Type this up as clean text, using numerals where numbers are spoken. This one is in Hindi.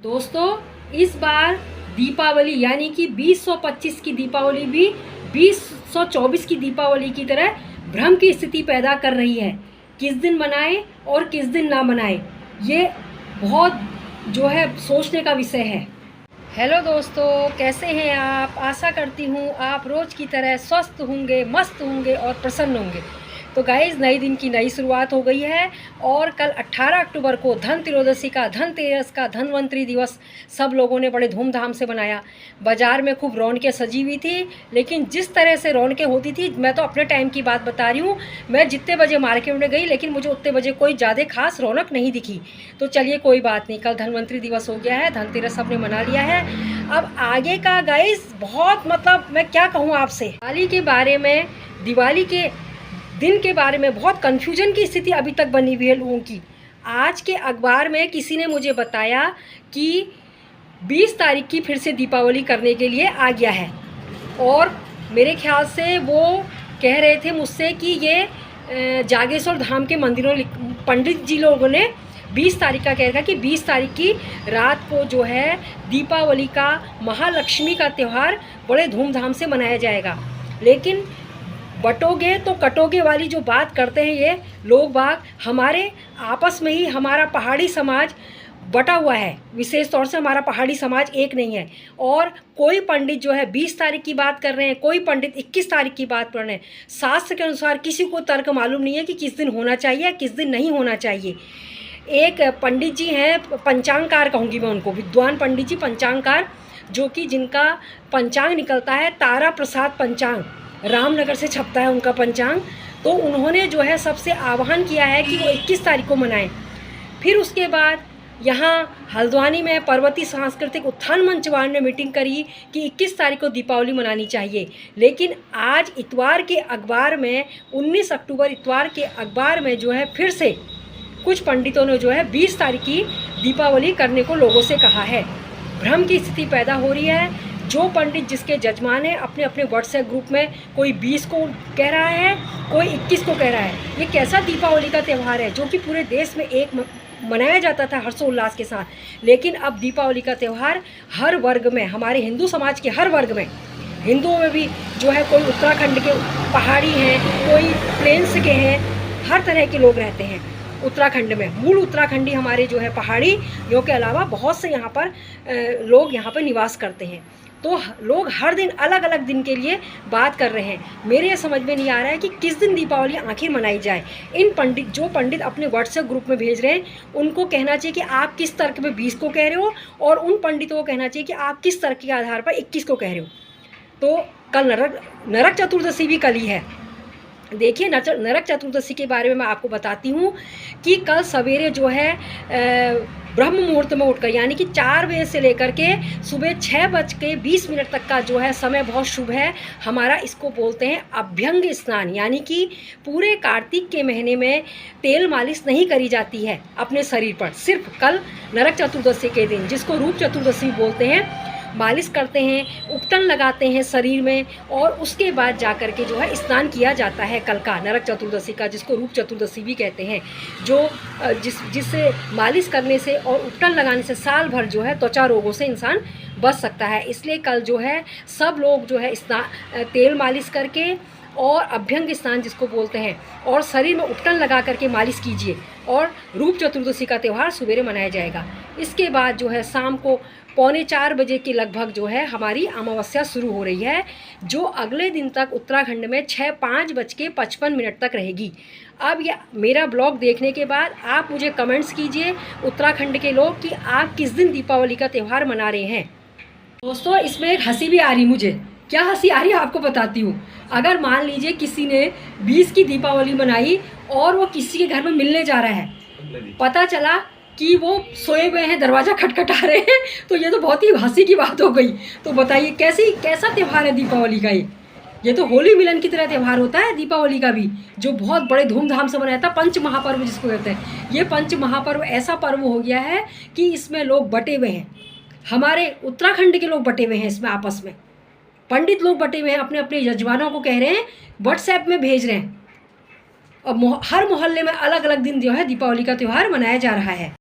दोस्तों, इस बार दीपावली यानी कि 2025 की दीपावली भी 2024 की दीपावली की तरह भ्रम की स्थिति पैदा कर रही है। किस दिन मनाएं और किस दिन ना मनाएं, ये बहुत जो है सोचने का विषय है। हेलो दोस्तों, कैसे हैं आप? आशा करती हूँ आप रोज़ की तरह स्वस्थ होंगे, मस्त होंगे और प्रसन्न होंगे। तो गाइज़, नई दिन की नई शुरुआत हो गई है और कल 18 अक्टूबर को धनतेरस का धन्वंतरि दिवस सब लोगों ने बड़े धूमधाम से मनाया। बाज़ार में खूब रौनकें सजी हुई थी, लेकिन जिस तरह से रौनकें होती थी, मैं तो अपने टाइम की बात बता रही हूँ। मैं जितने बजे मार्केट में गई, लेकिन मुझे उतने बजे कोई ज़्यादा खास रौनक नहीं दिखी। तो चलिए कोई बात नहीं, कल धन्वंतरि दिवस हो गया है, धनतेरस सबने मना लिया है। अब आगे का गाइज़ बहुत मैं क्या कहूँ आपसे, दिवाली के दिन के बारे में बहुत कन्फ्यूजन की स्थिति अभी तक बनी हुई है लोगों की। आज के अखबार में किसी ने मुझे बताया कि 20 तारीख की फिर से दीपावली करने के लिए आ गया है, और मेरे ख्याल से वो कह रहे थे मुझसे कि ये जागेश्वर धाम के मंदिरों, पंडित जी लोगों ने 20 तारीख का कह रखा कि 20 तारीख की रात को जो है दीपावली का, महालक्ष्मी का त्यौहार बड़े धूमधाम से मनाया जाएगा। लेकिन बटोगे तो कटोगे वाली जो बात करते हैं ये लोग बाग, हमारे आपस में ही हमारा पहाड़ी समाज बटा हुआ है। विशेष तौर से हमारा पहाड़ी समाज एक नहीं है, और कोई पंडित जो है 20 तारीख की बात कर रहे हैं, कोई पंडित 21 तारीख की बात कर रहे हैं। शास्त्र के अनुसार किसी को तर्क मालूम नहीं है कि किस दिन होना चाहिए, किस दिन नहीं होना चाहिए। एक पंडित जी हैं, पंचांगकार कहूँगी मैं उनको, विद्वान पंडित जी पंचांगकार, जो कि जिनका पंचांग निकलता है तारा प्रसाद पंचांग, रामनगर से छपता है उनका पंचांग। तो उन्होंने जो है सबसे आह्वान किया है कि वो 21 तारीख को मनाएं। फिर उसके बाद यहाँ हल्द्वानी में पर्वतीय सांस्कृतिक उत्थान मंच वाले ने मीटिंग करी कि 21 तारीख को दीपावली मनानी चाहिए। लेकिन आज इतवार के अखबार में, 19 अक्टूबर इतवार के अखबार में जो है फिर से कुछ पंडितों ने जो है 20 तारीख की दीपावली करने को लोगों से कहा है। भ्रम की स्थिति पैदा हो रही है। जो पंडित जिसके जजमान हैं अपने अपने व्हाट्सएप ग्रुप में, कोई 20 को कह रहा है, कोई 21 को कह रहा है। ये कैसा दीपावली का त्यौहार है जो कि पूरे देश में एक मनाया जाता था हर्षोल्लास के साथ। लेकिन अब दीपावली का त्यौहार हर वर्ग में, हमारे हिंदू समाज के हर वर्ग में, हिंदुओं में भी जो है, कोई उत्तराखंड के पहाड़ी हैं, कोई प्लेन्स के हैं, हर तरह के लोग रहते हैं उत्तराखंड में। मूल उत्तराखंडी हमारे जो है पहाड़ियों के अलावा बहुत से यहाँ पर लोग यहाँ पर निवास करते हैं। तो लोग हर दिन अलग अलग दिन के लिए बात कर रहे हैं। मेरे ये समझ में नहीं आ रहा है कि किस दिन दीपावली आखिर मनाई जाए। जो पंडित अपने व्हाट्सएप ग्रुप में भेज रहे हैं, उनको कहना चाहिए कि आप किस तर्क में 20 को कह रहे हो, और उन पंडितों को कहना चाहिए कि आप किस तर्क के आधार पर 21 को कह रहे हो। तो कल नरक चतुर्दशी भी कल ही है। देखिए, नरक चतुर्दशी के बारे में मैं आपको बताती हूँ कि कल सवेरे जो है ब्रह्म मुहूर्त में उठकर, यानी कि 4 बजे से लेकर के सुबह 6:20 तक का जो है समय बहुत शुभ है हमारा। इसको बोलते हैं अभ्यंग स्नान, यानी कि पूरे कार्तिक के महीने में तेल मालिश नहीं करी जाती है अपने शरीर पर। सिर्फ कल नरक चतुर्दशी के दिन, जिसको रूप चतुर्दशी बोलते हैं, मालिश करते हैं, उपटन लगाते हैं शरीर में, और उसके बाद जा कर के जो है स्नान किया जाता है कल का, नरक चतुर्दशी का, जिसको रूप चतुर्दशी भी कहते हैं। जो जिससे मालिश करने से और उपटन लगाने से साल भर जो है त्वचा रोगों से इंसान बच सकता है। इसलिए कल जो है सब लोग जो है तेल मालिश करके और अभ्यंग स्नान जिसको बोलते हैं, और शरीर में उपटन लगा करके मालिश कीजिए। और रूप चतुर्दशी का त्यौहार सवेरे मनाया जाएगा। इसके बाद जो है शाम को 3:45 बजे के लगभग जो है हमारी अमावस्या शुरू हो रही है, जो अगले दिन तक उत्तराखंड में 5:55 तक रहेगी। अब यह मेरा ब्लॉग देखने के बाद आप मुझे कमेंट्स कीजिए उत्तराखंड के लोग कि आप किस दिन दीपावली का त्यौहार मना रहे हैं। दोस्तों, इसमें एक हंसी भी आ रही, मुझे क्या हंसी आ रही है आपको बताती हूँ। अगर मान लीजिए किसी ने 20 की दीपावली मनाई और वो किसी के घर में मिलने जा रहा है, पता चला कि वो सोए हुए हैं, दरवाज़ा खटखटा रहे हैं, तो ये तो बहुत ही हंसी की बात हो गई। तो बताइए कैसा त्यौहार है दीपावली का। ये तो होली मिलन की तरह त्यौहार होता है दीपावली का भी, जो बहुत बड़े धूमधाम से मनाया था। पंच महापर्व जिसको कहते हैं, ये पंच महापर्व ऐसा पर्व हो गया है कि इसमें लोग बटे हुए हैं, हमारे उत्तराखंड के लोग बटे हुए हैं इसमें, आपस में पंडित लोग बटे हुए हैं, अपने अपने यजमानों को कह रहे हैं, व्हाट्सएप में भेज रहे हैं। और हर मोहल्ले में अलग अलग दिन जो है दीपावली का त्यौहार मनाया जा रहा है।